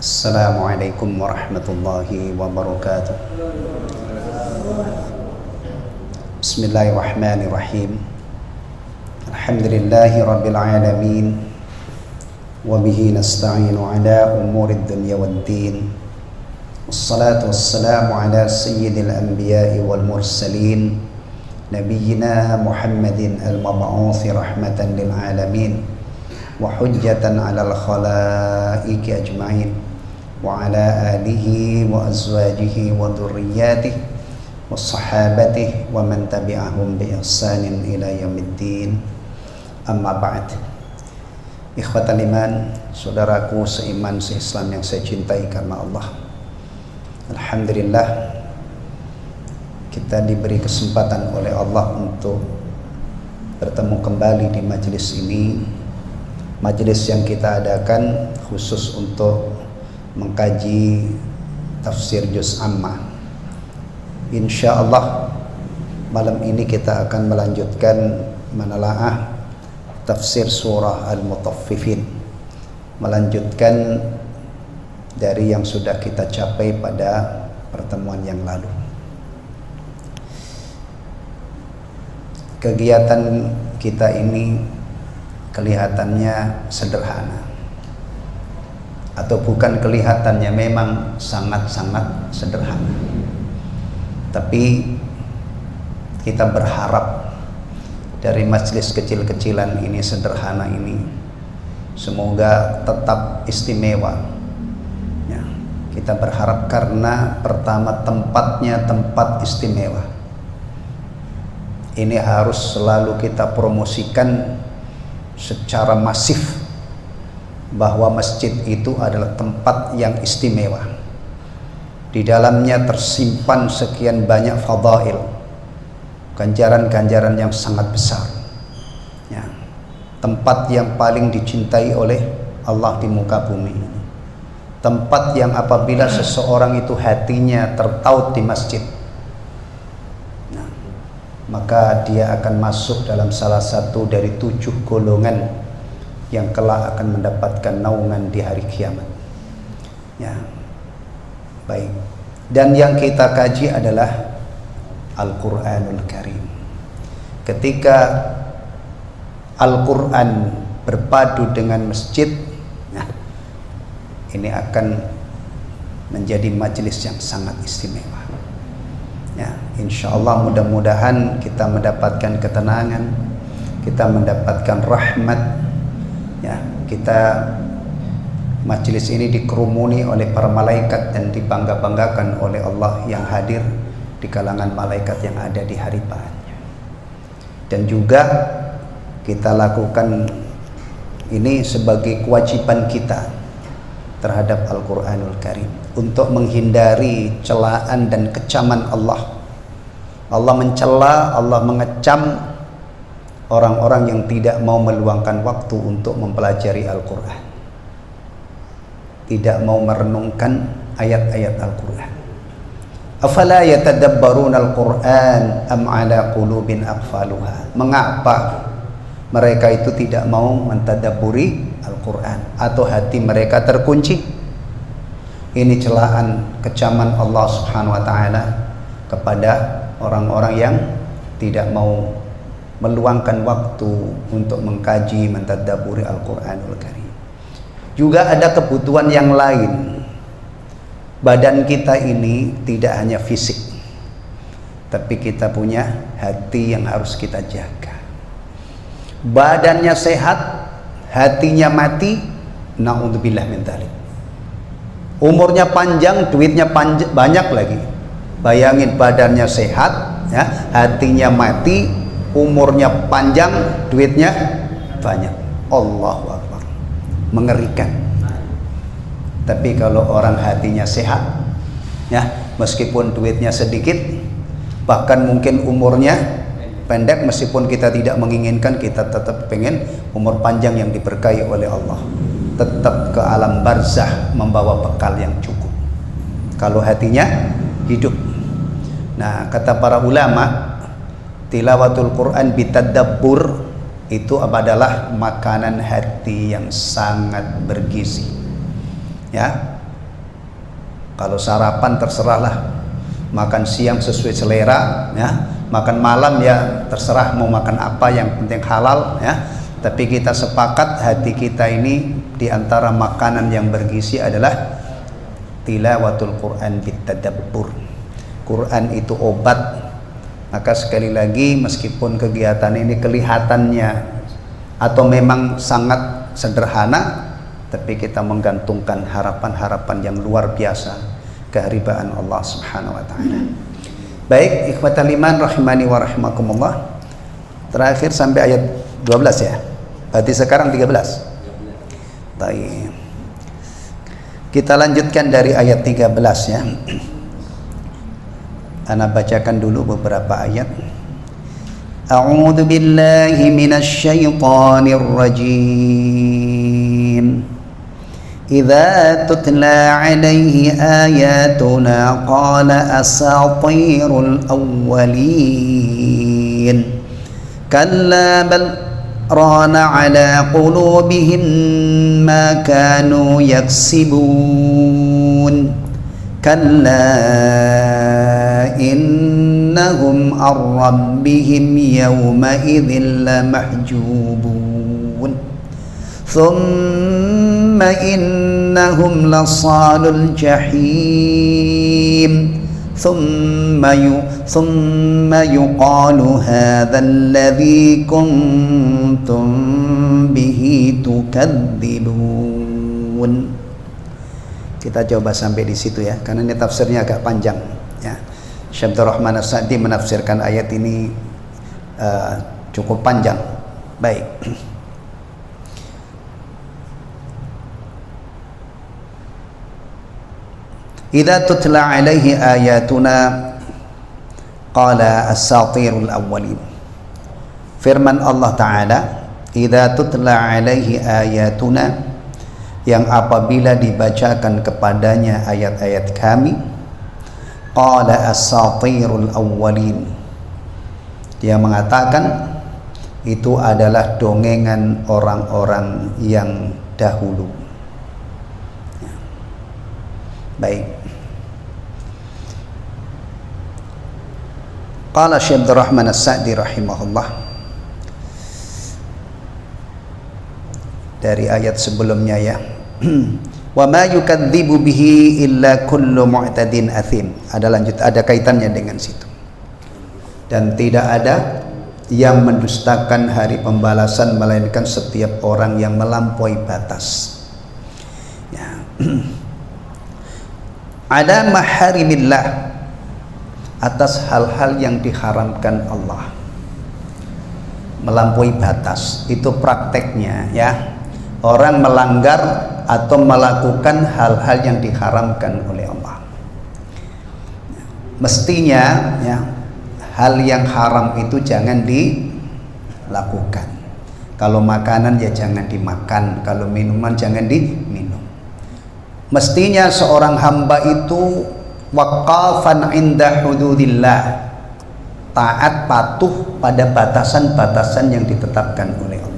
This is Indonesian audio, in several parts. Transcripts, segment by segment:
Assalamualaikum warahmatullahi wabarakatuh. Bismillahirrahmanirrahim. Alhamdulillahi rabbil alamin. Wabihi nasta'inu ala umurid dunya waddin. Wassalatu wassalamu ala sayyidil anbiya'i wal mursalin, nabiyyina Muhammadin al-mab'uthi rahmatan lil alamin wa hujjatan 'alal khalaiqi ajma'in wa ala alihi wa azwajihi wa dhurriyyatihi wa sahabatihi wa man tabi'ahum bi ihsanin ila yaumiddin. Amma ba'd. Ikhwatal iman, saudaraku seiman seislam yang saya cintai karena Allah. Alhamdulillah, kita diberi kesempatan oleh Allah untuk bertemu kembali di majelis ini, majelis yang kita adakan khusus untuk mengkaji tafsir juz amma. Insyaallah malam ini kita akan melanjutkan menelaah tafsir surah Al-Mutaffifin, melanjutkan dari yang sudah kita capai pada pertemuan yang lalu. Kegiatan kita ini kelihatannya sederhana, atau bukan kelihatannya, memang sangat-sangat sederhana. Tapi kita berharap dari majelis kecil-kecilan ini, sederhana ini, semoga tetap istimewa ya. Kita berharap karena pertama tempatnya tempat istimewa. Ini harus selalu kita promosikan secara masif bahwa masjid itu adalah tempat yang istimewa. Di dalamnya tersimpan sekian banyak fadail, ganjaran-ganjaran yang sangat besar ya. Tempat yang paling dicintai oleh Allah di muka bumi ini. Tempat yang apabila seseorang itu hatinya tertaut di masjid, nah, maka dia akan masuk dalam salah satu dari 7 golongan yang kelak akan mendapatkan naungan di hari kiamat ya. Baik, dan yang kita kaji adalah Al-Quranul Karim. Ketika Al-Quran berpadu dengan masjid, nah, ini akan menjadi majelis yang sangat istimewa ya. Insyaallah mudah-mudahan kita mendapatkan ketenangan, kita mendapatkan rahmat ya. Kita majelis ini dikerumuni oleh para malaikat dan dibangga-banggakan oleh Allah yang hadir di kalangan malaikat yang ada di hadapannya. Dan juga kita lakukan ini sebagai kewajiban kita terhadap Al-Quranul Karim untuk menghindari celaan dan kecaman Allah. Allah mencela, Allah mengecam orang-orang yang tidak mau meluangkan waktu untuk mempelajari Al-Quran, tidak mau merenungkan ayat-ayat Al-Quran. Afala yatadabbaruna al-Quran am ala qulubin aqfaluha. Mengapa mereka itu tidak mau mentadabburi Al-Quran, atau hati mereka terkunci? Ini celaan, kecaman Allah Subhanahu wa taala kepada orang-orang yang tidak mau meluangkan waktu untuk mengkaji, mentadabburi Al-Quranul Karim. Juga ada kebutuhan yang lain. Badan kita ini tidak hanya fisik, tapi kita punya hati yang harus kita jaga. Badannya sehat, hatinya mati, na'udzubillah min dzalik. Umurnya panjang, duitnya banyak lagi. Bayangin, badannya sehat ya, hatinya mati, umurnya panjang, duitnya banyak. Allahu Akbar, mengerikan. Tapi kalau orang hatinya sehat ya, meskipun duitnya sedikit, bahkan mungkin umurnya pendek, meskipun kita tidak menginginkan, kita tetap pengen umur panjang yang diberkahi oleh Allah, tetap ke alam barzah membawa bekal yang cukup kalau hatinya hidup. Nah, kata para ulama, tilawatul Quran bitadabbur itu adalah makanan hati yang sangat bergizi ya. Kalau sarapan terserahlah, makan siang sesuai selera, ya. Makan malam ya terserah mau makan apa, yang penting halal, ya. Tapi kita sepakat hati kita ini diantara makanan yang bergizi adalah tilawatul Quran bitadabbur. Quran itu obat. Maka sekali lagi, meskipun kegiatan ini kelihatannya atau memang sangat sederhana, tapi kita menggantungkan harapan-harapan yang luar biasa keharibaan Allah Subhanahu wa taala. Baik, ikhwatal iman rahimani wa rahimakumullah. Terakhir sampai ayat 12 ya. Berarti sekarang 13. Baik. Kita lanjutkan dari ayat 13 ya. Ana bacakan dulu beberapa ayat. A'udzu billahi minasy syaithanir rajim. Idza tutla 'alaihi ayatuna qala asatirul awwalin. Kalla bal rana 'ala qulubihim ma kanu yaksibun. Kalla innahum ar-rabbihim yawma idzin lamahjubun. Thumma innahum lasalul jahim. Thumma yuqalu hadha alladhi kuntum bihi tukadzibun. Kita coba sampai di situ ya, karena ini tafsirnya agak panjang ya. Syekh Abdul Rahman As-Sa'di menafsirkan ayat ini cukup panjang. Baik. Idza tutla 'alaihi ayatuna qala asatirul awwalin. Firman Allah Ta'ala, idza tutla 'alaihi ayatuna, yang apabila dibacakan kepadanya ayat-ayat kami, qala asatirul awwalin, dia mengatakan itu adalah dongengan orang-orang yang dahulu. Baik. Qala Syekh Abdul Rahman As-Sa'di rahimahullah, dari ayat sebelumnya ya, wa ma yukadzibu bihi illa kullu mu'tadin athim. Ada kaitannya dengan situ. Dan tidak ada yang mendustakan hari pembalasan melainkan setiap orang yang melampaui batas. Ya. Ada maharimillah, atas hal-hal yang diharamkan Allah. Melampaui batas itu prakteknya ya. Orang melanggar atau melakukan hal-hal yang diharamkan oleh Allah. Mestinya ya, hal yang haram itu jangan dilakukan. Kalau makanan ya jangan dimakan, kalau minuman jangan diminum. Mestinya seorang hamba itu waqafan inda hududillah, taat patuh pada batasan-batasan yang ditetapkan oleh Allah.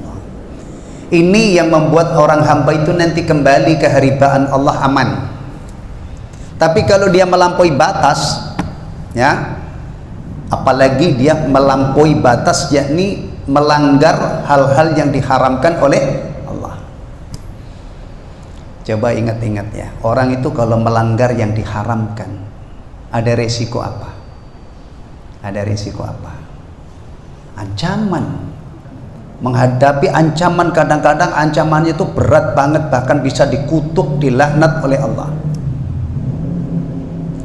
Ini yang membuat orang hamba itu nanti kembali ke haribaan Allah aman. Tapi kalau dia melampaui batas, ya, apalagi dia melampaui batas, yakni melanggar hal-hal yang diharamkan oleh Allah. Coba ingat-ingat ya, orang itu kalau melanggar yang diharamkan, ada resiko apa? Ada resiko apa? Ancaman. Menghadapi ancaman, kadang-kadang ancamannya itu berat banget, bahkan bisa dikutuk, dilaknat oleh Allah.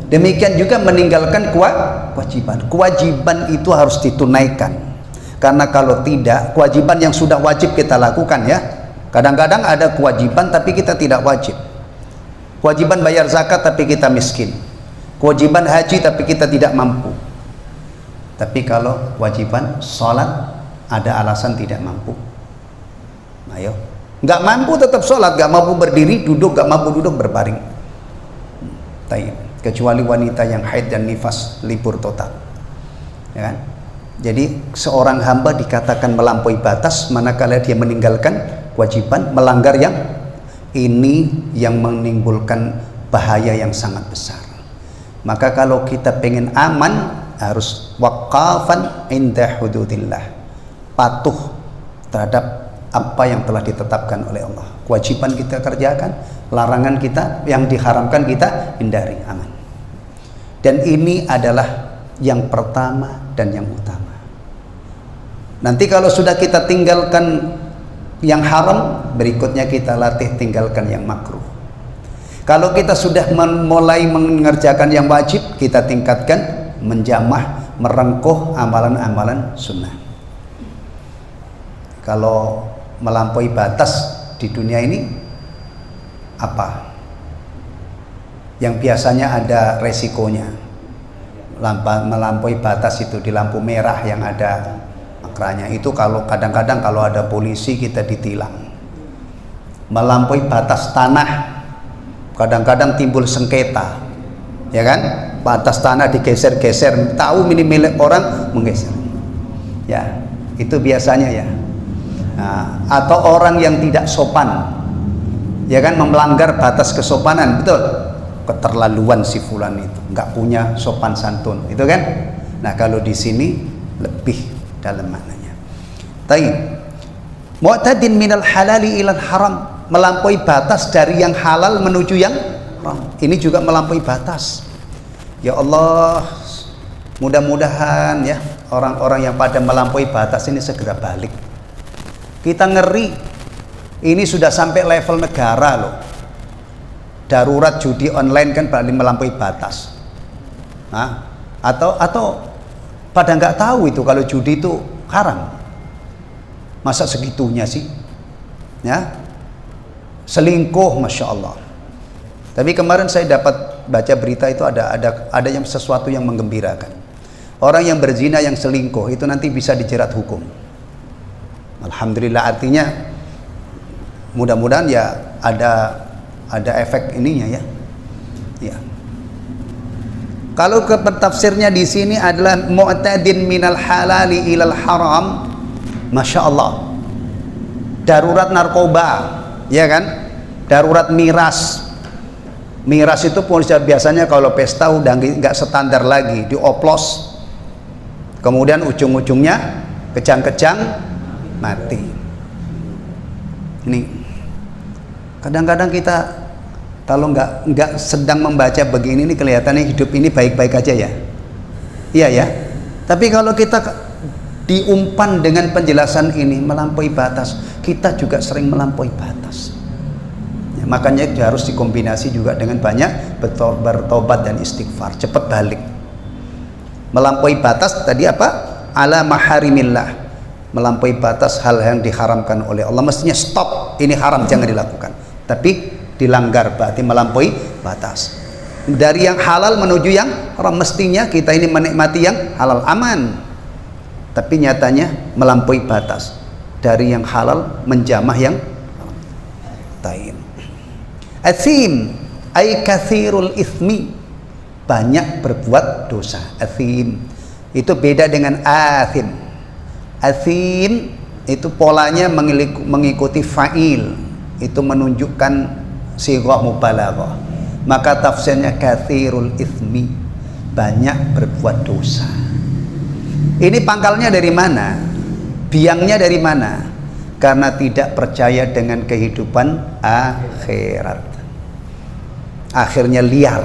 Demikian juga meninggalkan kewajiban. Kewajiban itu harus ditunaikan, karena kalau tidak, kewajiban yang sudah wajib kita lakukan ya. Kadang-kadang ada kewajiban tapi kita tidak wajib. Kewajiban bayar zakat tapi kita miskin. Kewajiban haji tapi kita tidak mampu. Tapi kalau kewajiban sholat, ada alasan tidak mampu, ayo, nggak mampu tetap sholat, nggak mampu berdiri duduk, nggak mampu duduk berbaring. Kecuali wanita yang haid dan nifas, libur total, ya kan? Jadi seorang hamba dikatakan melampaui batas manakala dia meninggalkan kewajiban, melanggar yang ini yang menimbulkan bahaya yang sangat besar. Maka kalau kita pengen aman, harus waqafan inda hududillah, patuh terhadap apa yang telah ditetapkan oleh Allah. Kewajiban kita kerjakan, larangan kita, yang diharamkan kita hindari, aman. Dan ini adalah yang pertama dan yang utama. Nanti kalau sudah kita tinggalkan yang haram, berikutnya kita latih tinggalkan yang makruh. Kalau kita sudah mulai mengerjakan yang wajib, kita tingkatkan menjamah, merengkuh amalan-amalan sunnah. Kalau melampaui batas di dunia ini apa? Yang biasanya ada resikonya. Melampaui batas itu di lampu merah yang ada akranya itu, kalau kadang-kadang kalau ada polisi kita ditilang. Melampaui batas tanah, kadang-kadang timbul sengketa, ya kan? Batas tanah digeser-geser, tahu ini milik orang, menggeser. Ya, itu biasanya ya. Nah, atau orang yang tidak sopan, ya kan, melanggar batas kesopanan, betul. Keterlaluan si fulan itu, nggak punya sopan santun, itu kan? Nah, kalau di sini lebih dalam maknanya. Taib. Mu'tadin minal halali ilal haram, melampaui batas dari yang halal menuju yang haram. Ini juga melampaui batas. Ya Allah, mudah-mudahan ya orang-orang yang pada melampaui batas ini segera balik. Kita ngeri, ini sudah sampai level negara loh. Darurat judi online kan berarti melampaui batas. Nah, atau pada nggak tahu itu kalau judi itu haram. Masa segitunya sih? Ya, selingkuh, masya Allah. Tapi kemarin saya dapat baca berita itu ada yang sesuatu yang menggembirakan. Orang yang berzina, yang selingkuh itu nanti bisa dijerat hukum. Alhamdulillah, artinya mudah-mudahan ya ada efek ininya ya. Ya. Kalau tafsirnya di sini adalah mu'tadin minal halali ilal haram, masya Allah. Darurat narkoba, ya kan? Darurat miras. Miras itu biasanya kalau pesta udah nggak standar lagi, dioplos. Kemudian ujung-ujungnya kejang-kejang mati. Ini kadang-kadang kita kalau nggak sedang membaca begini, ini kelihatannya hidup ini baik-baik aja ya. Iya ya. Tapi kalau kita diumpan dengan penjelasan ini melampaui batas, kita juga sering melampaui batas. Ya, makanya harus dikombinasi juga dengan banyak bertobat dan istighfar, cepat balik. Melampaui batas tadi apa? Ala maharimillah, melampaui batas hal yang diharamkan oleh Allah, mestinya stop, ini haram, jangan dilakukan. Tapi dilanggar berarti melampaui batas. Dari yang halal menuju yang haram, mestinya kita ini menikmati yang halal, aman. Tapi nyatanya melampaui batas, dari yang halal menjamah yang haram. Taim. Athim ay kathirul ithmi, banyak berbuat dosa. Athim itu beda dengan athim. Athim itu polanya mengikuti fa'il, itu menunjukkan sighah mubalaghah. Maka tafsirnya kathirul ithmi, banyak berbuat dosa. Ini pangkalnya dari mana? Biangnya dari mana? Karena tidak percaya dengan kehidupan akhirat. Akhirnya liar.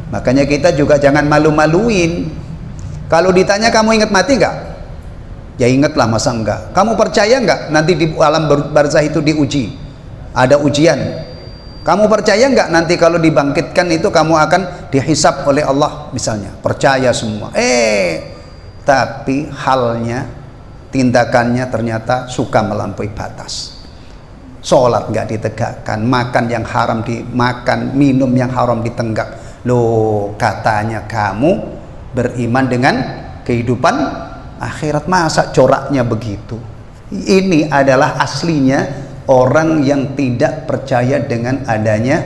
Makanya kita juga jangan malu-maluin. Kalau ditanya kamu ingat mati enggak? Ya ingatlah, masa enggak? Kamu percaya enggak nanti di alam barzah itu diuji? Ada ujian. Kamu percaya enggak nanti kalau dibangkitkan itu kamu akan dihisab oleh Allah misalnya? Percaya semua. Tapi halnya, tindakannya ternyata suka melampaui batas. Sholat enggak ditegakkan, makan yang haram dimakan, minum yang haram ditenggak. Loh, katanya kamu beriman dengan kehidupan akhirat, masa coraknya begitu? Ini adalah aslinya orang yang tidak percaya dengan adanya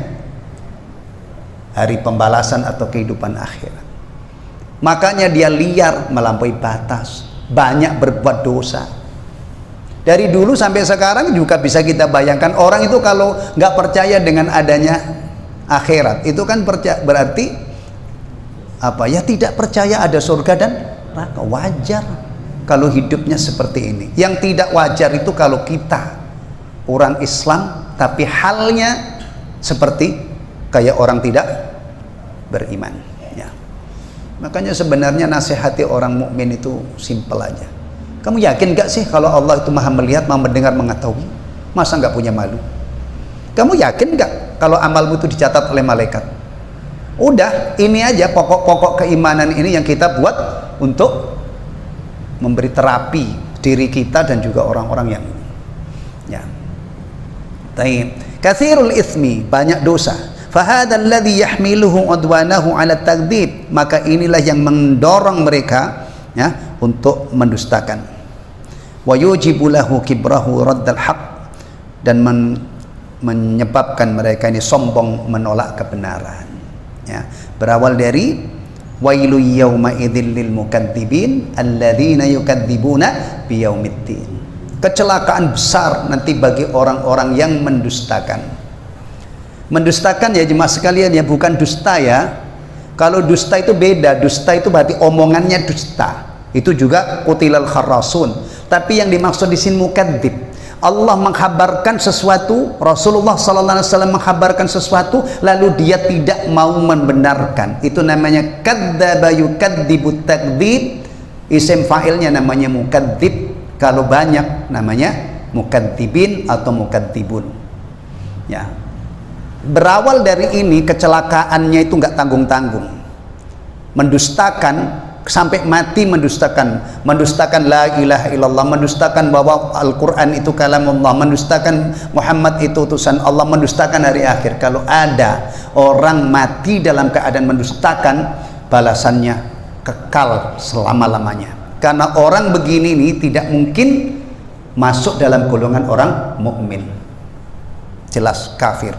hari pembalasan atau kehidupan akhirat. Makanya dia liar, melampaui batas, banyak berbuat dosa. Dari dulu sampai sekarang juga bisa kita bayangkan orang itu kalau nggak percaya dengan adanya akhirat. Itu kan berarti apa ya, tidak percaya ada surga dan neraka. Wajar kalau hidupnya seperti ini. Yang tidak wajar itu kalau kita orang Islam tapi halnya seperti kayak orang tidak beriman ya. Makanya sebenarnya nasihati orang mukmin itu simpel aja. Kamu yakin gak sih kalau Allah itu maha melihat, maha mendengar, mengetahui? Masa gak punya malu? Kamu yakin gak kalau amalmu itu dicatat oleh malaikat? Udah, ini aja pokok-pokok keimanan ini yang kita buat untuk memberi terapi diri kita dan juga orang-orang yang ya. Taib. Katsirul ismi, banyak dosa. Fahadha alladhi yahmiluhu udwanahu ala takdzib, maka inilah yang mendorong mereka ya untuk mendustakan. Wa yujibu lahu kibrahu raddal haq, dan menyebabkan mereka ini sombong menolak kebenaran ya. Berawal dari wailu yauma idzil lil mukadzibin alladzina yukadzibuna biyaumiddin. Kecelakaan besar nanti bagi orang-orang yang mendustakan. Mendustakan ya jemaah sekalian ya, bukan dusta ya. Kalau dusta itu beda, dusta itu berarti omongannya dusta. Itu juga qutilal kharrasun. Tapi yang dimaksud di sini mukadzib. Allah menghabarkan sesuatu, Rasulullah sallallahu alaihi wasallam menghabarkan sesuatu lalu dia tidak mau membenarkan. Itu namanya kadzdzaba yukadzibu takdzib. Isim fa'ilnya namanya mukadzib. Kalau banyak namanya mukadzibin atau mukadzibun. Ya. Berawal dari ini kecelakaannya itu enggak tanggung-tanggung. Mendustakan sampai mati, mendustakan la ilaha illallah, mendustakan bahwa Al-Quran itu kalamullah, mendustakan Muhammad itu utusan Allah, mendustakan hari akhir. Kalau ada orang mati dalam keadaan mendustakan, balasannya kekal selama-lamanya. Karena orang begini ini tidak mungkin masuk dalam golongan orang mukmin, jelas kafir.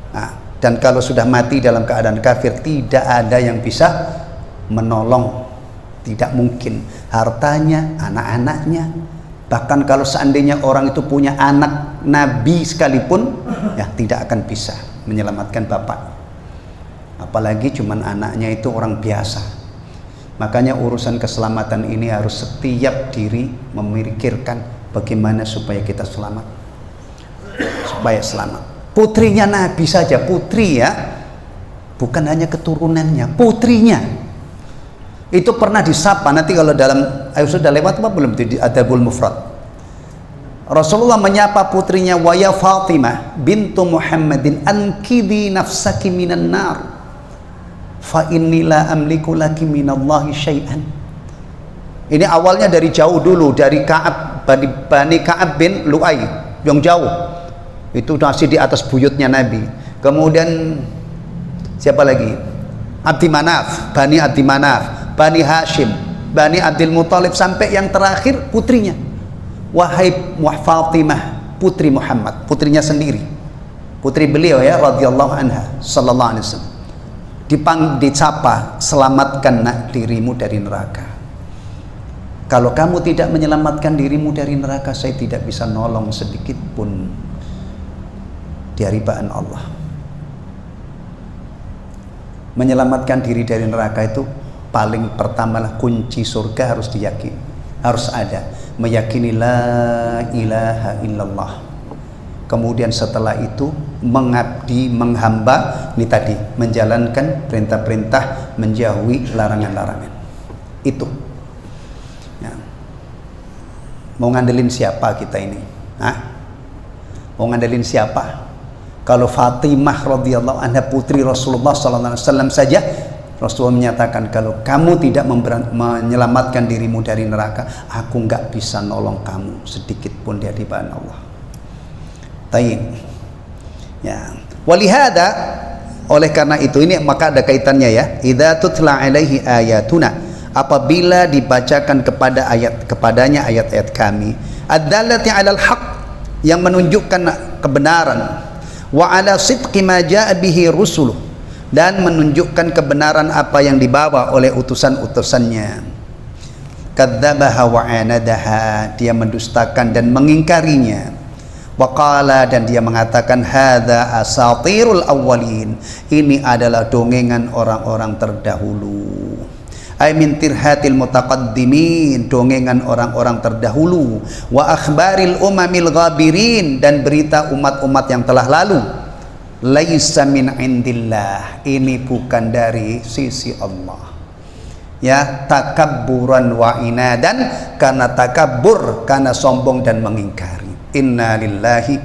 Nah, dan kalau sudah mati dalam keadaan kafir, tidak ada yang bisa menolong. Tidak mungkin. Hartanya, anak-anaknya, bahkan kalau seandainya orang itu punya anak nabi sekalipun ya tidak akan bisa menyelamatkan bapak, apalagi cuman anaknya itu orang biasa. Makanya urusan keselamatan ini harus setiap diri memikirkan bagaimana supaya kita selamat, supaya selamat. Putrinya nabi saja, putri ya, bukan hanya keturunannya, putrinya itu pernah disapa. Nanti kalau dalam, sudah lewat apa belum di Adabul Mufrad, Rasulullah menyapa putrinya, wa ya Fatimah bintu Muhammadin ankidi nafsaki minan nar fa inni la amliku laki minallahi syai'an. Ini awalnya dari jauh dulu, dari Ka'ab, Bani Ka'ab bin Lu'ay, yang jauh itu masih di atas buyutnya Nabi. Kemudian siapa lagi? Abdi Manaf, Bani Abdi Manaf, Bani Hashim, Bani Abdul Muthalib, sampai yang terakhir putrinya, wahai Fatimah putri Muhammad, putrinya sendiri, putri beliau ya radhiyallahu anha sallallahu alaihi wasallam, dicapa, selamatkan nak dirimu dari neraka. Kalau kamu tidak menyelamatkan dirimu dari neraka, saya tidak bisa nolong sedikit pun di hadapan Allah. Menyelamatkan diri dari neraka itu paling pertamalah kunci surga harus diyakini, harus ada, meyakini la ilaha illallah. Kemudian setelah itu mengabdi, menghamba, ini tadi menjalankan perintah-perintah, menjauhi larangan-larangan. Itu ya. Mau ngandelin siapa kita ini? Mau ngandelin siapa? Kalau Fatimah radhiyallahu anha putri Rasulullah sallallahu alaihi wasallam saja, Rasulullah menyatakan, kalau kamu tidak menyelamatkan dirimu dari neraka, aku nggak bisa nolong kamu sedikit pun di hadapan Allah. Taib. Ya. Walihada, oleh karena itu ini maka ada kaitannya ya. Idza tutla alaihi ayatuna, apabila dibacakan kepadanya ayat-ayat kami, ad-dallati 'alal haqq, yang menunjukkan kebenaran, wa 'ala sidqi ma jaa'a bihi rusuluh, dan menunjukkan kebenaran apa yang dibawa oleh utusan-utusannya. Kadzabaha wa anadaha, dia mendustakan dan mengingkarinya. Waqala, dan dia mengatakan, hadza asatirul awwalin, ini adalah dongengan orang-orang terdahulu. Ay min tirhatil mutaqaddimin, dongengan orang-orang terdahulu. Wa akhbaril umamil ghabirin, dan berita umat-umat yang telah lalu. Laisa min indillah, ini bukan dari sisi Allah. Ya, takabburan wa inadan, karena takabbur, karena sombong dan mengingkari. Inna lillahi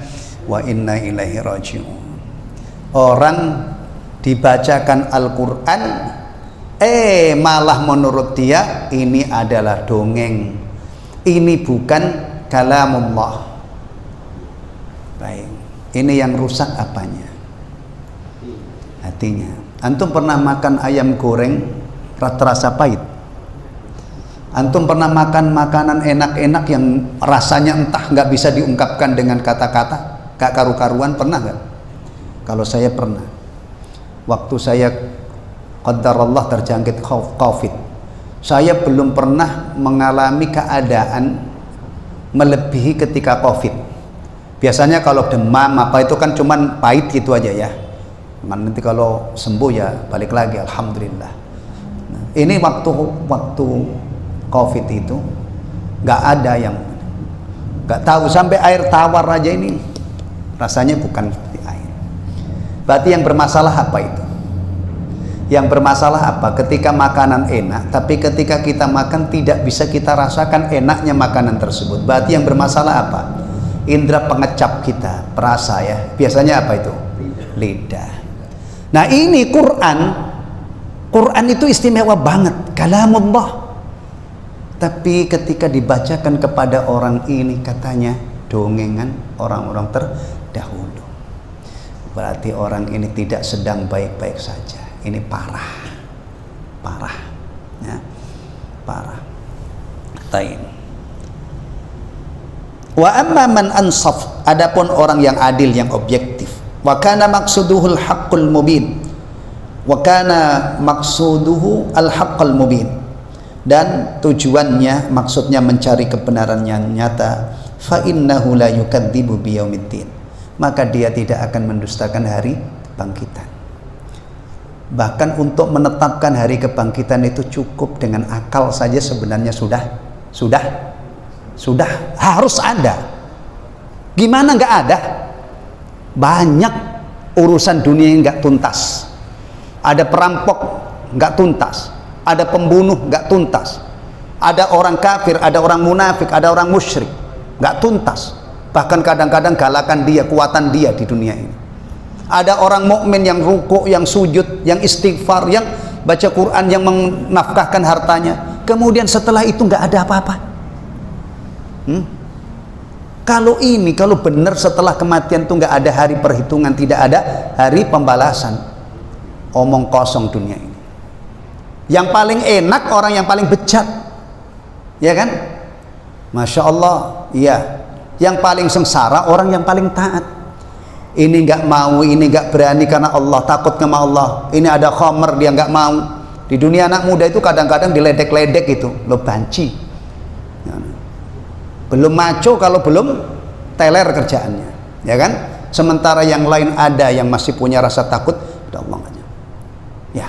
wa inna ilaihi raji'un. Orang dibacakan Al-Quran, malah menurut dia ini adalah dongeng, ini bukan kalamullah. Baik, ini yang rusak apanya? Hatinya. Antum pernah makan ayam goreng terasa pahit? Antum pernah makan makanan enak-enak yang rasanya entah nggak bisa diungkapkan dengan kata-kata, gak karu-karuan, pernah nggak? Kalau saya pernah. Waktu saya qadarullah terjangkit COVID, saya belum pernah mengalami keadaan melebihi ketika COVID. Biasanya kalau demam apa itu kan cuman pahit gitu aja ya. Nanti kalau sembuh ya balik lagi, alhamdulillah. Nah, ini waktu COVID itu nggak ada yang nggak tahu, sampai air tawar aja ini rasanya bukan seperti air. Berarti yang bermasalah apa itu? Yang bermasalah apa? Ketika makanan enak, tapi ketika kita makan tidak bisa kita rasakan enaknya makanan tersebut. Berarti yang bermasalah apa? Indra pengecap kita, perasa ya. Biasanya apa itu? Lidah. Nah ini Quran itu istimewa banget, kalamullah. Tapi ketika dibacakan kepada orang ini, katanya dongengan orang-orang terdahulu. Berarti orang ini tidak sedang baik-baik saja. Ini parah, ya, parah. Tain. Wa amma man ansaf, adapun orang yang adil, yang objektif. Wa kana maqsuduhul haqqul mubin. Wa kana maqsuduhu al haqqul mubin. Dan tujuannya, maksudnya mencari kebenaran yang nyata. Fa innahu la yukadzibu biyaumiddin, maka dia tidak akan mendustakan hari kebangkitan. Bahkan untuk menetapkan hari kebangkitan itu cukup dengan akal saja sebenarnya sudah harus ada. Gimana nggak ada? Banyak urusan dunia yang nggak tuntas. Ada perampok nggak tuntas, ada pembunuh nggak tuntas, ada orang kafir, ada orang munafik, ada orang musyrik, nggak tuntas. Bahkan kadang-kadang galakan dia, kuatan dia di dunia ini. Ada orang mukmin yang rukuk, yang sujud, yang istighfar, yang baca Quran, yang menafkahkan hartanya. Kemudian setelah itu nggak ada apa-apa. Kalau benar setelah kematian itu nggak ada hari perhitungan, tidak ada hari pembalasan, omong kosong dunia ini. Yang paling enak orang yang paling bejat, ya kan? Masya Allah, iya. Yang paling sengsara orang yang paling taat. Ini nggak mau, ini nggak berani karena Allah, takut sama Allah. Ini ada khamr, dia nggak mau. Di dunia anak muda itu kadang-kadang diledek-ledek itu, lo banci. Belum maco kalau belum teler kerjaannya, ya kan? Sementara yang lain ada yang masih punya rasa takut pada Allah aja. Ya.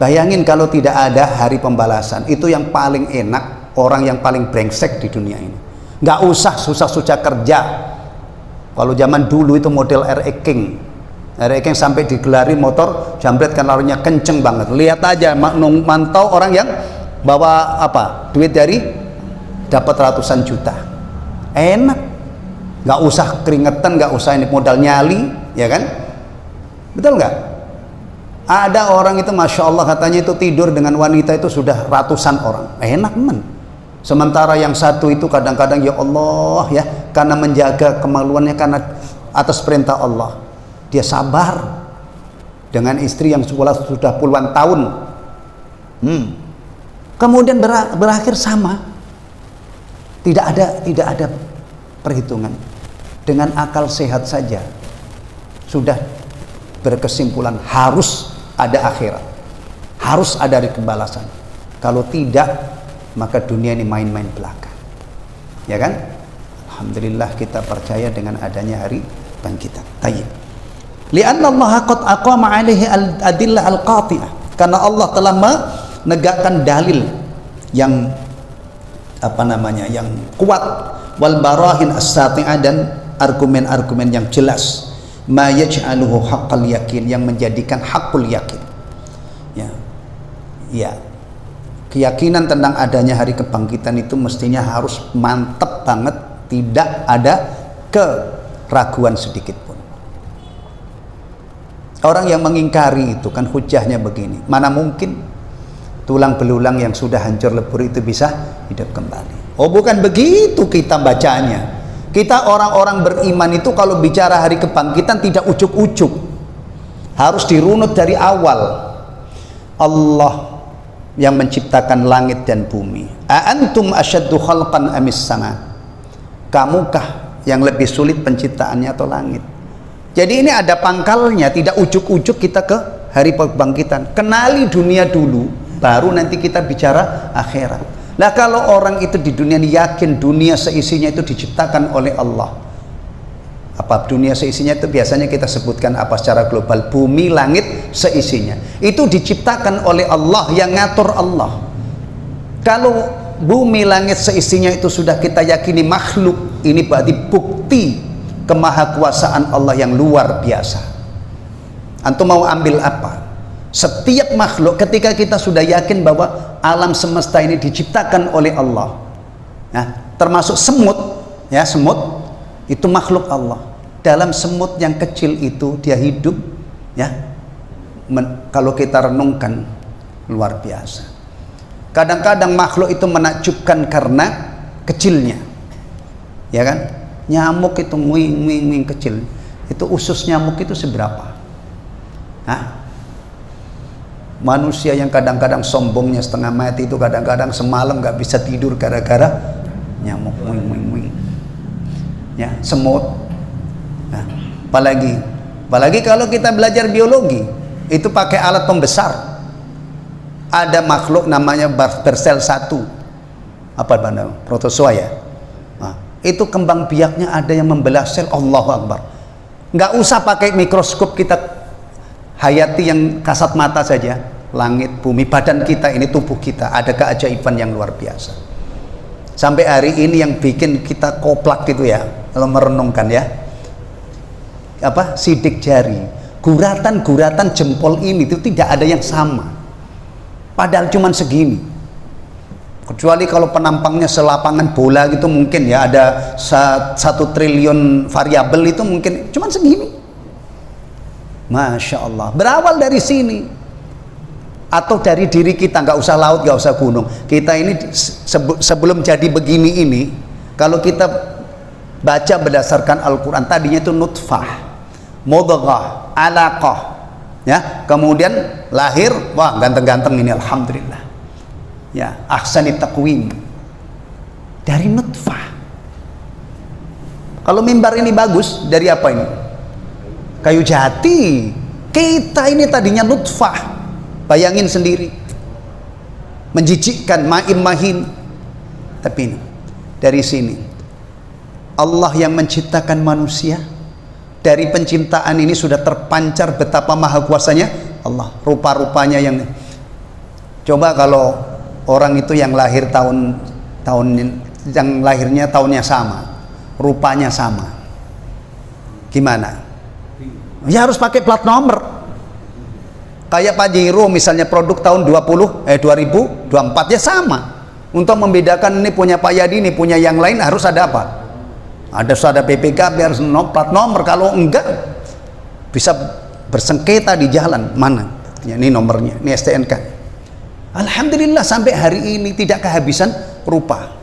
Bayangin kalau tidak ada hari pembalasan, itu yang paling enak, orang yang paling brengsek di dunia ini. Nggak usah susah-susah kerja. Kalau zaman dulu itu model RE King sampai digelari motor jambret kan lalunya kenceng banget. Lihat aja mantau orang yang bawa apa duit dari dapat ratusan juta, enak, nggak usah keringetan, nggak usah ini modal nyali, ya kan? Betul nggak? Ada orang itu masya Allah katanya itu tidur dengan wanita itu sudah ratusan orang, enak men. Sementara yang satu itu kadang-kadang ya Allah ya, karena menjaga kemaluannya, karena atas perintah Allah dia sabar dengan istri yang sudah puluhan tahun. Kemudian berakhir sama, tidak ada perhitungan. Dengan akal sehat saja sudah berkesimpulan harus ada akhirat, harus ada kembalasan. Kalau tidak, maka dunia ini main-main belaka, ya kan? Alhamdulillah kita percaya dengan adanya hari bangkitan. Tayyib. Li'anna Allah qad aqama 'alaihi al-adillah al-qati'ah. Karena Allah telah menegakkan dalil yang yang kuat, wal barahin as-sati'ah, dan argumen-argumen yang jelas, ma yaj'aluhu haqqal yakin, yang menjadikan hakul yakin. Ya. Keyakinan tentang adanya hari kebangkitan itu mestinya harus mantap banget, tidak ada keraguan sedikit pun. Orang yang mengingkari itu kan hujahnya begini, mana mungkin tulang belulang yang sudah hancur lebur itu bisa hidup kembali. Oh, bukan begitu kita bacanya. Kita orang-orang beriman itu kalau bicara hari kebangkitan tidak ujuk-ujuk, harus dirunut dari awal. Allah yang menciptakan langit dan bumi. A'antum asyaddu khalqan amis sama? Kamukah yang lebih sulit penciptaannya atau langit? Jadi ini ada pangkalnya, tidak ujuk-ujuk kita ke hari kebangkitan. Kenali dunia dulu, baru nanti kita bicara akhirat. Nah, kalau orang itu di dunia ini yakin dunia seisinya itu diciptakan oleh Allah. Apa dunia seisinya itu biasanya kita sebutkan apa secara global? Bumi, langit seisinya. Itu diciptakan oleh Allah, yang ngatur Allah. Kalau bumi, langit seisinya itu sudah kita yakini makhluk, ini berarti bukti kemahakuasaan Allah yang luar biasa. Antum mau ambil apa? Setiap makhluk, ketika kita sudah yakin bahwa alam semesta ini diciptakan oleh Allah, termasuk semut, semut itu makhluk Allah. Dalam semut yang kecil itu dia hidup, kalau kita renungkan luar biasa. Kadang-kadang makhluk itu menakjubkan karena kecilnya, ya kan? Nyamuk itu wing kecil, itu usus nyamuk itu seberapa? Manusia yang kadang-kadang sombongnya setengah mati itu kadang-kadang semalam nggak bisa tidur gara-gara nyamuk wing. Semut. Apalagi kalau kita belajar biologi, itu pakai alat pembesar. Ada makhluk namanya bersel 1, protozoa ya. Itu kembang biaknya ada yang membelah sel. Allahu Akbar. Nggak usah pakai mikroskop, kita hayati yang kasat mata saja. Langit, bumi, badan kita ini, tubuh kita ada keajaiban yang luar biasa. Sampai hari ini yang bikin kita koplak gitu ya, kalau merenungkan sidik jari, guratan-guratan jempol ini itu tidak ada yang sama, padahal cuman segini. Kecuali kalau penampangnya selapangan bola gitu mungkin ya ada 1 triliun variabel, itu mungkin cuman segini. Masya Allah, berawal dari sini. Atau dari diri kita, nggak usah laut, nggak usah gunung, kita ini sebelum jadi begini ini, kalau kita baca berdasarkan Al-Quran, tadinya itu nutfah, mudghah, alaqah, kemudian lahir, wah ganteng-ganteng ini, alhamdulillah, ahsanit taqwim, dari nutfah. Kalau mimbar ini bagus, dari apa ini? Kayu jati. Kita ini tadinya nutfah, bayangin sendiri, menjijikkan, ma'im mahin. Tapi ini, dari sini Allah yang menciptakan manusia. Dari penciptaan ini sudah terpancar betapa maha kuasanya Allah, rupa-rupanya yang coba kalau orang itu yang lahir yang lahirnya tahunnya sama, rupanya sama, gimana? Ya harus pakai plat nomor. Kayak Pajero misalnya, produk tahun 2024 ya sama. Untuk membedakan ini punya Pak Yadi, ini punya yang lain, harus ada apa? Ada PPKB, harus plat nomor. Kalau enggak bisa bersengketa di jalan, mana ini nomornya, ini STNK. Alhamdulillah sampai hari ini tidak kehabisan rupa.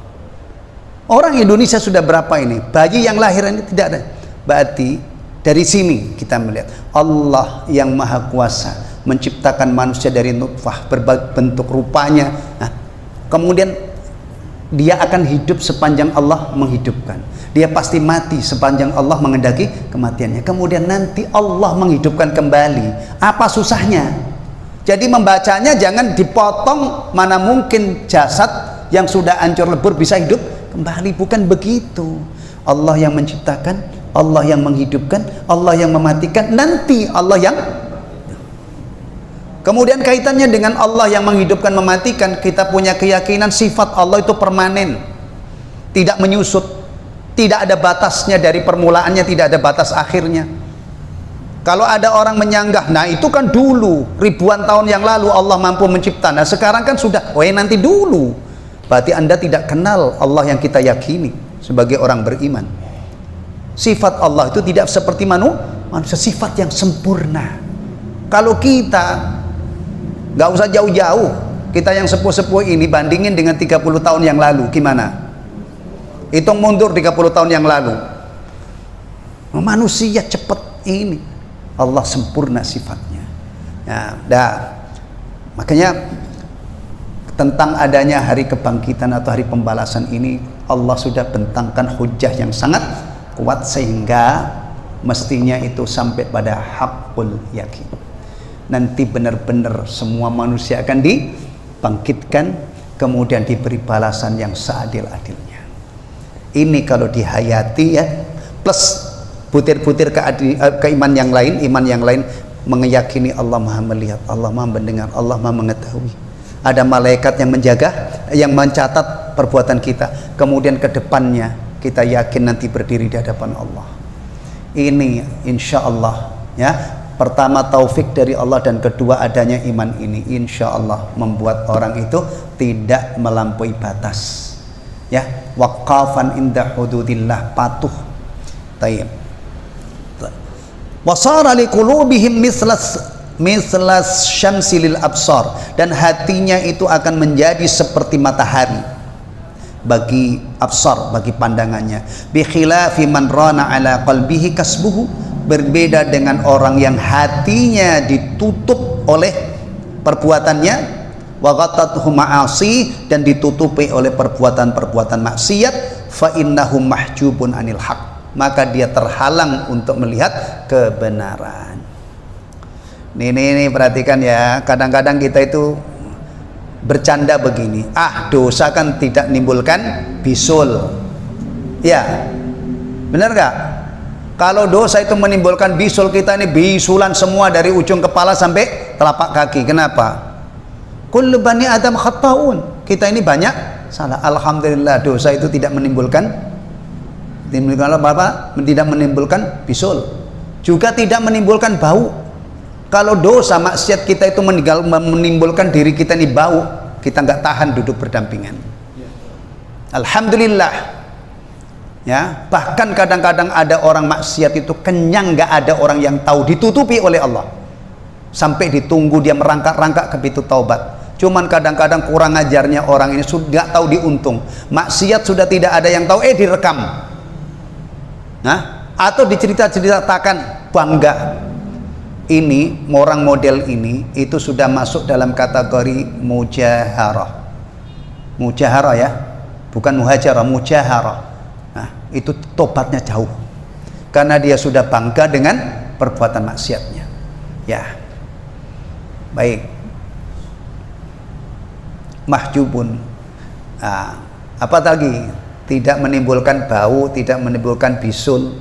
Orang Indonesia sudah berapa ini bayi yang lahir ini tidak ada. Berarti dari sini kita melihat Allah yang maha kuasa menciptakan manusia dari nutfah, berbagai bentuk rupanya. Kemudian dia akan hidup sepanjang Allah menghidupkan. Dia pasti mati sepanjang Allah mengendaki kematiannya. Kemudian nanti Allah menghidupkan kembali. Apa susahnya? Jadi membacanya jangan dipotong, mana mungkin jasad yang sudah hancur lebur bisa hidup kembali. Bukan begitu. Allah yang menciptakan, Allah yang menghidupkan, Allah yang mematikan, nanti Allah yang. Kemudian kaitannya dengan Allah yang menghidupkan, mematikan, kita punya keyakinan sifat Allah itu permanen, tidak menyusut, tidak ada batasnya, dari permulaannya tidak ada batas akhirnya. Kalau ada orang menyanggah, nah itu kan dulu, ribuan tahun yang lalu Allah mampu mencipta, nah sekarang kan sudah, nanti dulu. Berarti Anda tidak kenal Allah yang kita yakini sebagai orang beriman. Sifat Allah itu tidak seperti manusia, sifat yang sempurna. Kalau kita nggak usah jauh-jauh, kita yang sepuh-sepuh ini bandingin dengan 30 tahun yang lalu, gimana? Hitung mundur 30 tahun yang lalu. Manusia cepet ini, Allah sempurna sifatnya. Makanya tentang adanya hari kebangkitan atau hari pembalasan ini, Allah sudah bentangkan hujah yang sangat kuat, sehingga mestinya itu sampai pada haqqul yakin. Nanti benar-benar semua manusia akan dibangkitkan, kemudian diberi balasan yang seadil-adilnya. Ini kalau dihayati ya, plus butir-butir keiman yang lain, iman yang lain, meyakini Allah Maha melihat, Allah Maha mendengar, Allah Maha mengetahui. Ada malaikat yang menjaga, yang mencatat perbuatan kita. Kemudian ke depannya kita yakin nanti berdiri di hadapan Allah. Ini insya Allah ya. Pertama taufik dari Allah, dan kedua adanya iman ini insya Allah membuat orang itu tidak melampaui batas ya, waqafan inda hududillah, patuh. Tayyib. Wasara liqulubihim mislas syamsi lil absar, dan hatinya itu akan menjadi seperti matahari bagi absar, bagi pandangannya. Bi khilafi man rana ala qalbihi kasbuhu, berbeda dengan orang yang hatinya ditutup oleh perbuatannya, wa ghatathu ma'asi, dan ditutupi oleh perbuatan-perbuatan maksiat, fa innahum mahjubun anil haq, maka dia terhalang untuk melihat kebenaran. Ini perhatikan ya, kadang-kadang kita itu bercanda begini, dosa kan tidak menimbulkan bisul ya, benar gak? Kalau dosa itu menimbulkan bisul, kita ini bisulan semua dari ujung kepala sampai telapak kaki. Kenapa? Kullu bani Adam khata'un, kita ini banyak salah. Alhamdulillah dosa itu tidak menimbulkan apa? Tidak menimbulkan bisul, juga tidak menimbulkan bau. Kalau dosa maksiat kita itu menimbulkan diri kita ini bau, kita nggak tahan duduk berdampingan. Alhamdulillah ya, bahkan kadang-kadang ada orang maksiat itu kenyang, nggak ada orang yang tahu, ditutupi oleh Allah sampai ditunggu dia merangkak-rangkak ke pintu taubat. Cuman kadang-kadang kurang ajarnya orang ini sudah nggak tahu diuntung, maksiat sudah tidak ada yang tahu, direkam, atau diceritakan bangga. Ini orang model ini itu sudah masuk dalam kategori mujaharah ya, bukan muhajarah, mujaharah. Itu tobatnya jauh, karena dia sudah bangga dengan perbuatan maksiatnya ya. Baik, mahjubun, apa lagi? Tidak menimbulkan bau, tidak menimbulkan bisul,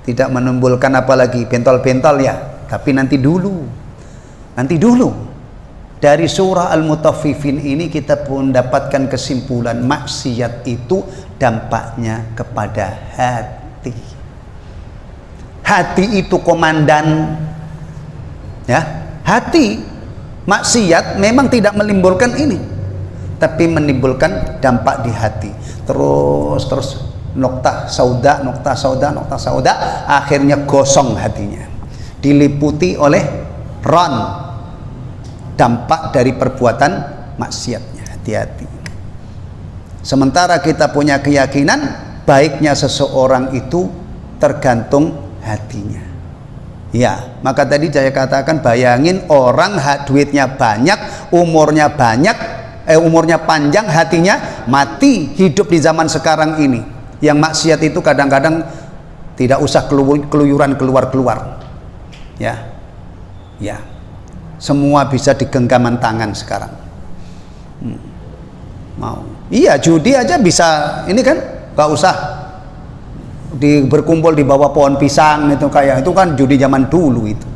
tidak menimbulkan apa lagi, bentol-bentol ya. Tapi nanti dulu dari surah Al-Mutaffifin ini kita pun dapatkan kesimpulan maksiat itu dampaknya kepada hati. Hati itu komandan ya. Hati maksiat memang tidak menimbulkan ini, tapi menimbulkan dampak di hati. Terus noktah sauda, akhirnya gosong hatinya, diliputi oleh ron, dampak dari perbuatan maksiatnya. Hati-hati. Sementara kita punya keyakinan baiknya seseorang itu tergantung hatinya ya. Maka tadi saya katakan, bayangin orang duitnya banyak, umurnya panjang, hatinya mati, hidup di zaman sekarang ini. Yang maksiat itu kadang-kadang tidak usah keluyuran keluar ya, semua bisa di genggaman tangan sekarang. Mau iya, judi aja bisa, ini kan gak usah berkumpul di bawah pohon pisang itu, kayak itu kan judi zaman dulu itu.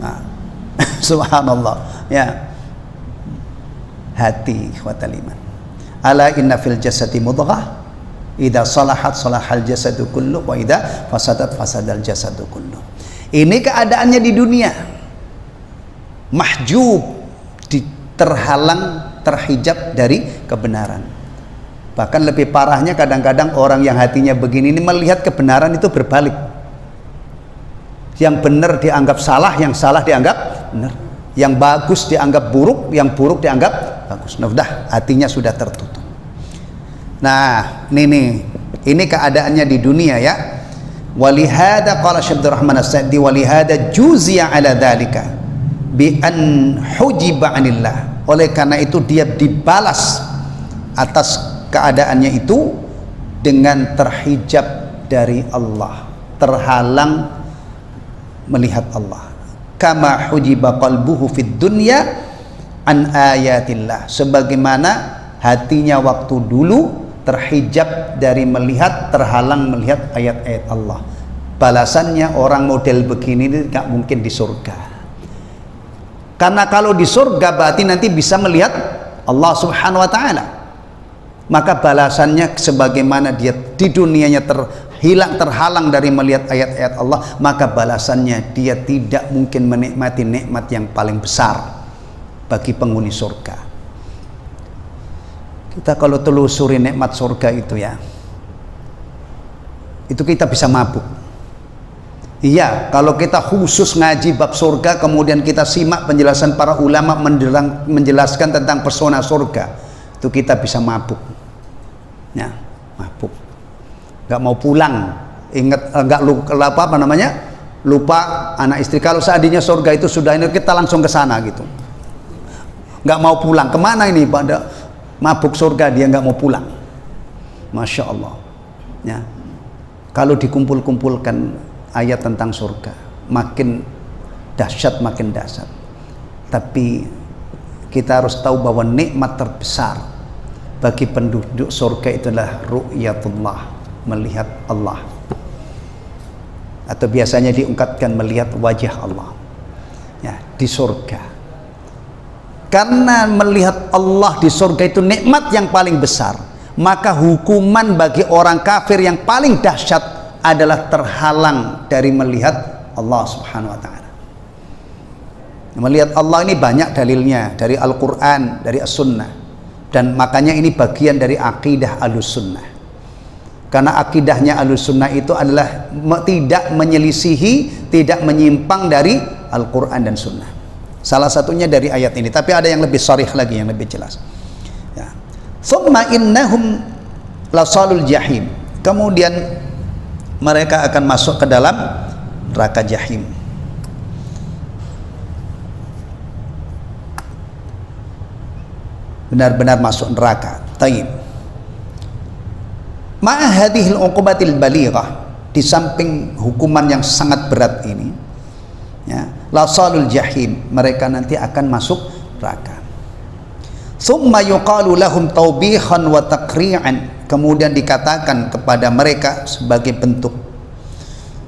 Nah, subhanallah ya. Hati ikhwatal iman. Ala inna fil jasadi mudghah idza salahat salahal jasadu kullu wa idza fasadat fasadal jasadu kullu. Ini keadaannya di dunia. Mahjub, terhalang, terhijab dari kebenaran. Bahkan lebih parahnya kadang-kadang orang yang hatinya begini ini melihat kebenaran itu berbalik. Yang benar dianggap salah, yang salah dianggap benar. Yang bagus dianggap buruk, yang buruk dianggap bagus. Nah, udah hatinya sudah tertutup. Nah, ini keadaannya di dunia ya. Walihada qala Syekh Abdul Rahman As-Sa'di walihada juziya ala dzalika bi an hujiba 'anillah. Oleh karena itu dia dibalas atas keadaannya itu dengan terhijab dari Allah, terhalang melihat Allah. Kama hujiba qalbuhu fid dunya an ayatillah, sebagaimana hatinya waktu dulu terhijab dari melihat, terhalang melihat ayat-ayat Allah. Balasannya orang model begini ini gak mungkin di surga, karena kalau di surga berarti nanti bisa melihat Allah subhanahu wa ta'ala. Maka balasannya sebagaimana dia di dunianya terhalang dari melihat ayat-ayat Allah, maka balasannya dia tidak mungkin menikmati nikmat yang paling besar bagi penghuni surga. Kita kalau telusuri nikmat surga itu ya, itu kita bisa mabuk. Iya, kalau kita khusus ngaji bab surga, kemudian kita simak penjelasan para ulama menjelaskan tentang pesona surga, itu kita bisa mabuk ya, mabuk, nggak mau pulang, ingat nggak lupa apa namanya, lupa anak istri. Kalau seandainya surga itu sudah ini, kita langsung ke sana gitu, nggak mau pulang. Kemana ini pada mabuk surga, dia nggak mau pulang. Masya Allah ya. Kalau dikumpul-kumpulkan ayat tentang surga, makin dahsyat, makin dahsyat. Tapi kita harus tahu bahwa nikmat terbesar bagi penduduk surga itulah ru'yatullah, melihat Allah, atau biasanya diungkapkan melihat wajah Allah ya, di surga. Karena melihat Allah di surga itu nikmat yang paling besar, maka hukuman bagi orang kafir yang paling dahsyat adalah terhalang dari melihat Allah subhanahu wa ta'ala. Melihat Allah ini banyak dalilnya dari Al-Quran, dari As-Sunnah, dan makanya ini bagian dari akidah Ahlus-Sunnah. Karena akidahnya Ahlus-Sunnah itu adalah tidak menyelisihi, tidak menyimpang dari Al-Quran dan Sunnah. Salah satunya dari ayat ini, tapi ada yang lebih sharih lagi, yang lebih jelas ya. Thumma innahum lasalul jahim, kemudian mereka akan masuk ke dalam neraka jahim. Benar-benar masuk neraka. Taib. Ma'a hadhil uqubatil balighah, di samping hukuman yang sangat berat ini ya, lasalul jahim, mereka nanti akan masuk neraka. Tsumma yuqalu lahum tawbihan wa taqri'an, kemudian dikatakan kepada mereka sebagai bentuk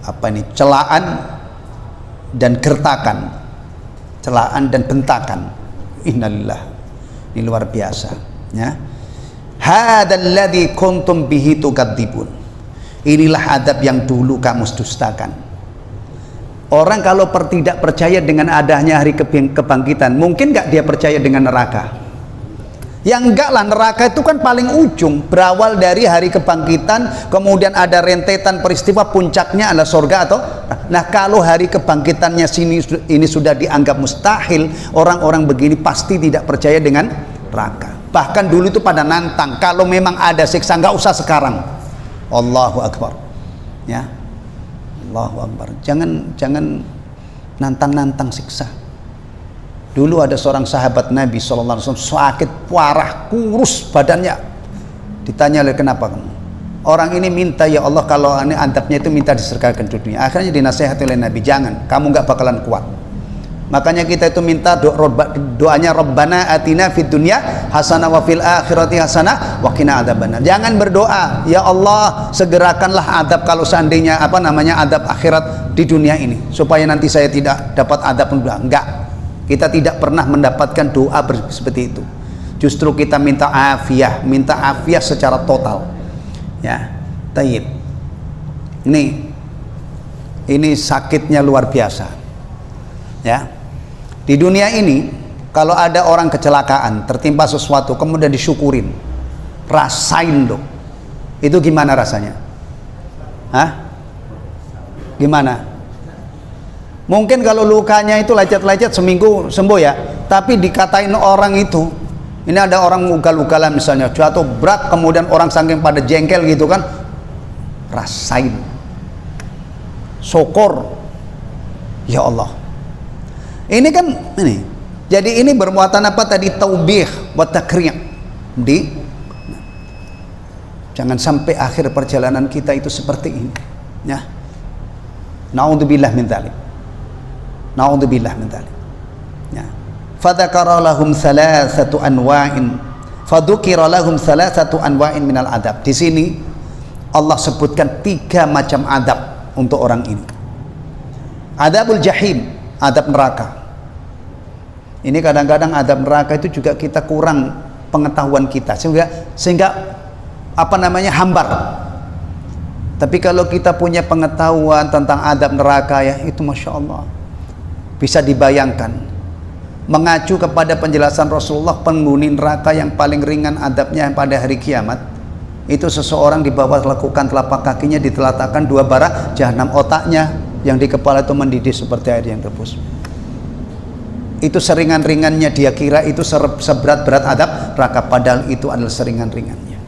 apa ini, celaan dan gertakan, celaan dan bentakan. Innalillah, ini luar biasa ya. Hadzal ladzi kuntum bihi tukadzibun, inilah adab yang dulu kamu dustakan. Orang kalau tidak percaya dengan adanya hari kebangkitan, mungkin nggak dia percaya dengan neraka? Ya enggak lah, neraka itu kan paling ujung, berawal dari hari kebangkitan, kemudian ada rentetan peristiwa, puncaknya adalah surga atau nah, kalau hari kebangkitannya ini sudah dianggap mustahil, orang-orang begini pasti tidak percaya dengan neraka. Bahkan dulu itu pada nantang, kalau memang ada siksa nggak usah sekarang. Allahu Akbar ya, Allahu Akbar. Jangan nantang siksa. Dulu ada seorang sahabat Nabi SAW sakit parah, kurus badannya. Ditanya oleh kenapa kamu? Orang ini minta, ya Allah kalau adabnya itu minta diserahkan ke dunia. Akhirnya dinasihati oleh Nabi, jangan, kamu nggak bakalan kuat. Makanya kita itu minta doanya Rabbana atina fid dunya hasanah wa fil akhirati hasanah wa qina adzabannar. Jangan berdoa, ya Allah segerakanlah adab kalau seandainya adab akhirat di dunia ini supaya nanti saya tidak dapat adab. Enggak. Kita tidak pernah mendapatkan doa seperti itu. Justru kita minta afiah secara total. Ya. Tayyib. Ini sakitnya luar biasa. Ya. Di dunia ini kalau ada orang kecelakaan, tertimpa sesuatu, kemudian disyukurin, rasain dong. Itu gimana rasanya? Hah? Gimana? Mungkin kalau lukanya itu lecet-lecet seminggu sembuh ya, tapi dikatain orang itu, ini ada orang ugal-ugalan misalnya, jatuh berat, kemudian orang saking pada jengkel gitu kan, rasain, syukur, ya Allah. Ini kan jadi ini bermuatan apa tadi? Taubih wa takrim. Jangan sampai akhir perjalanan kita itu seperti ini. Ya. Naudzubillah min dzalik. Naudzubillah min dzalik. Ya. Fadzakara lahum thalathatu anwa'in. Fadzukira lahum thalathatu anwa'in minal adab. Di sini Allah sebutkan 3 macam adab untuk orang ini. Adabul jahim, adab neraka. Ini kadang-kadang adab neraka itu juga kita kurang pengetahuan kita sehingga hambar. Tapi kalau kita punya pengetahuan tentang adab neraka ya itu masya Allah bisa dibayangkan. Mengacu kepada penjelasan Rasulullah, penghuni neraka yang paling ringan adabnya pada hari kiamat itu seseorang di bawah lakukan telapak kakinya diteletakkan 2 bara jahanam, otaknya yang di kepala itu mendidih seperti air yang rebus. Itu seringan-ringannya dia kira itu seberat-berat adab neraka, padahal itu adalah seringan-ringannya.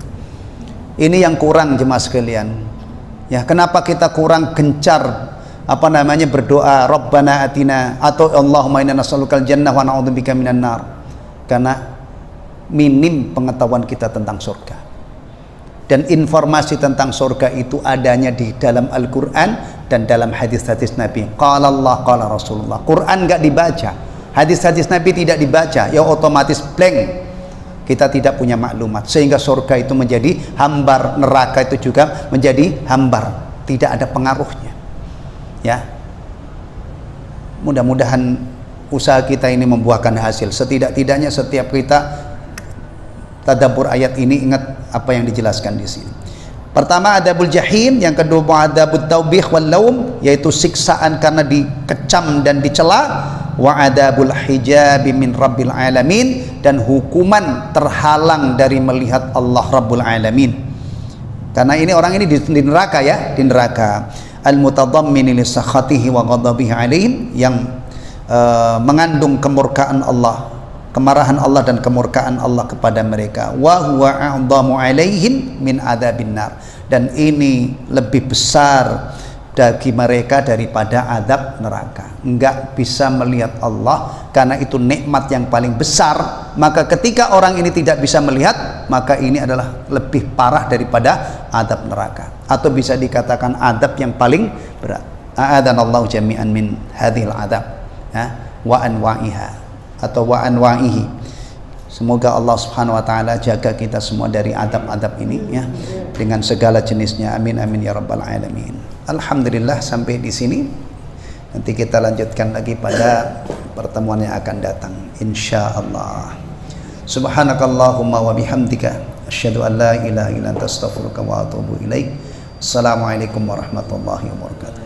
Ini yang kurang jemaah sekalian. Ya, kenapa kita kurang gencar berdoa Rabbana atina atau Allahumma inna nas'alukal jannah wa na'udzubika minan nar? Karena minim pengetahuan kita tentang surga. Dan informasi tentang surga itu adanya di dalam Al-Qur'an dan dalam hadis-hadis Nabi. Qala Allah, qala Rasulullah. Quran enggak dibaca, hadis-hadis Nabi tidak dibaca, ya otomatis blank. Kita tidak punya maklumat, sehingga surga itu menjadi hambar, neraka itu juga menjadi hambar, tidak ada pengaruhnya. Ya, mudah-mudahan usaha kita ini membuahkan hasil. Setidak-tidaknya setiap kita tadabbur ayat ini ingat apa yang dijelaskan di sini. Pertama adabul jahim, yang kedua adabut taubih wal laum, yaitu siksaan karena dikecam dan dicela, wa adabul hijab min rabbil alamin, dan hukuman terhalang dari melihat Allah Rabbul Alamin. Karena ini orang ini di neraka ya, di neraka. Al mutadammin li sakhatihi wa ghadabihi alaihim, yang mengandung kemurkaan Allah, kemarahan Allah dan kemurkaan Allah kepada mereka. Wa huwa a'dhamu alaihim min adzabin nar, dan ini lebih besar bagi mereka daripada azab neraka. Enggak bisa melihat Allah karena itu nikmat yang paling besar. Maka ketika orang ini tidak bisa melihat, maka ini adalah lebih parah daripada azab neraka, atau bisa dikatakan azab yang paling berat. A'adanallahu jami'an min hadhil azab, wa anwa'iha atau wa anwa'ihi. Semoga Allah Subhanahu wa taala jaga kita semua dari adab-adab ini ya, dengan segala jenisnya. Amin amin ya rabbal alamin. Alhamdulillah sampai di sini. Nanti kita lanjutkan lagi pada pertemuan yang akan datang insyaallah. Subhanakallahumma wa bihamdika asyhadu an la ilaha illa anta astaghfiruka wa atubu ilaik. Assalamualaikum warahmatullahi wabarakatuh.